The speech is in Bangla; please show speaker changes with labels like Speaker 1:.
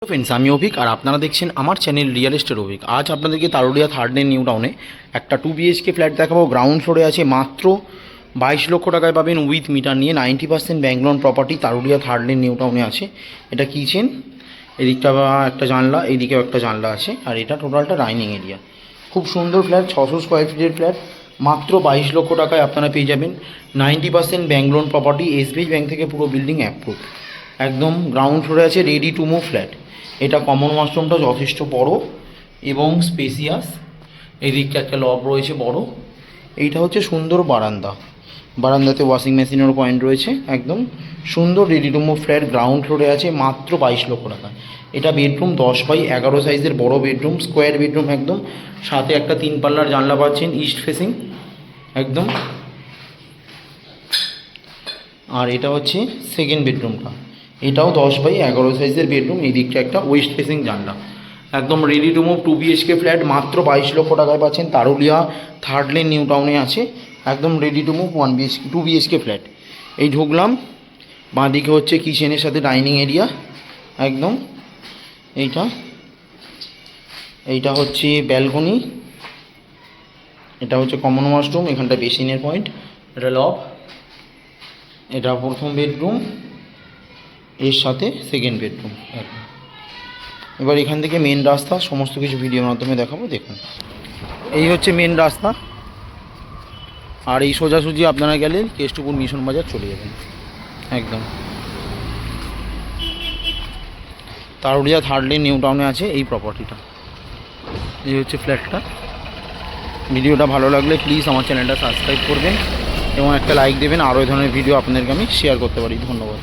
Speaker 1: फ्रेंड्स আমি অভিক আর আপনারা দেখছেন আমার চ্যানেল রিয়েল এস্টেট অভিক। আজ আপনাদেরকে তারুলিয়া থার্ড লেন নিউ টাউনে একটা 2 BHK ফ্ল্যাট দেখাবো। গ্রাউন্ড ফ্লোরে আছে, মাত্র 22 লক্ষ টাকায় পাবেন উইথ মিটার নিয়ে। 90% bank loan property Taruliya third lane new টাউনে আছে। এটা কিচেন, এদিকটা একটা জানলা, এইদিকেও একটা জানলা আছে, আর এটা টোটালটা ডাইনিং এরিয়া। খুব সুন্দর ফ্ল্যাট, 600 স্কোয়ার ফিটের ফ্ল্যাট, মাত্র 22 লক্ষ টাকায় আপনারা পেয়ে যাবেন। 90% bank loan property, SBI bank থেকে পুরো বিল্ডিং অ্যাপ্রুভ। একদম গ্রাউন্ড ফ্লোরে আছে, রেডি টু মুভ ফ্ল্যাট। এটা কমন ওয়াশরুমটা যথেষ্ট বড় এবং স্পেসিয়াস। এই দিকটা একটা লব রয়েছে বড়। এইটা হচ্ছে সুন্দর বারান্দা, বারান্দাতে ওয়াশিং মেশিনেরও পয়েন্ট রয়েছে। একদম সুন্দর ready to move flat, ground ফ্লোরে আছে, মাত্র 22 লক্ষ টাকা। এটা বেডরুম 10x11 সাইজের বড় বেডরুম, স্কোয়ার বেডরুম একদম। সাথে একটা 3 পাল্লার জানলা পাচ্ছেন, ইস্ট ফেসিং একদম। আর এটা হচ্ছে সেকেন্ড বেডরুমটা, এটাও 10x11 সাইজের বেডরুম। এই দিকটা একটা ওয়েস্ট ফেসিং জানলা। একদম ready to move 2 BHK flat, মাত্র 22 লক্ষ টাকায় পাচ্ছেন। তারুলিয়া থার্ড লেন নিউ টাউনে আছে। একদম ready to move 2 BHK flat. এই ঢুকলাম, বাঁদিকে হচ্ছে কিচেনের সাথে ডাইনিং এরিয়া একদম। এইটা হচ্ছে ব্যালকনি, এটা হচ্ছে কমন ওয়াশরুম, এখানটা বেসিনের পয়েন্ট, এটা লব, এটা প্রথম বেডরুম, এর সাথে সেকেন্ড বেডরুম। এবার এখান থেকে মেন রাস্তা, সমস্ত কিছু ভিডিওর মাধ্যমে দেখাবো। দেখুন, এই হচ্ছে মেন রাস্তা, আর এই সোজাসুজি আপনারা গেলে কেষ্টপুর মিশন বাজার চলে যাবেন। একদম তারুলিয়া থার্ড লেন নিউ টাউনে আছে এই প্রপার্টিটা। এই হচ্ছে ফ্ল্যাটটা। ভিডিওটা ভালো লাগলে প্লিজ আমার চ্যানেলটা সাবস্ক্রাইব করবেন এবং একটা লাইক দেবেন। আরও এই ধরনের ভিডিও আপনাদেরকে আমি শেয়ার করতে পারি। ধন্যবাদ।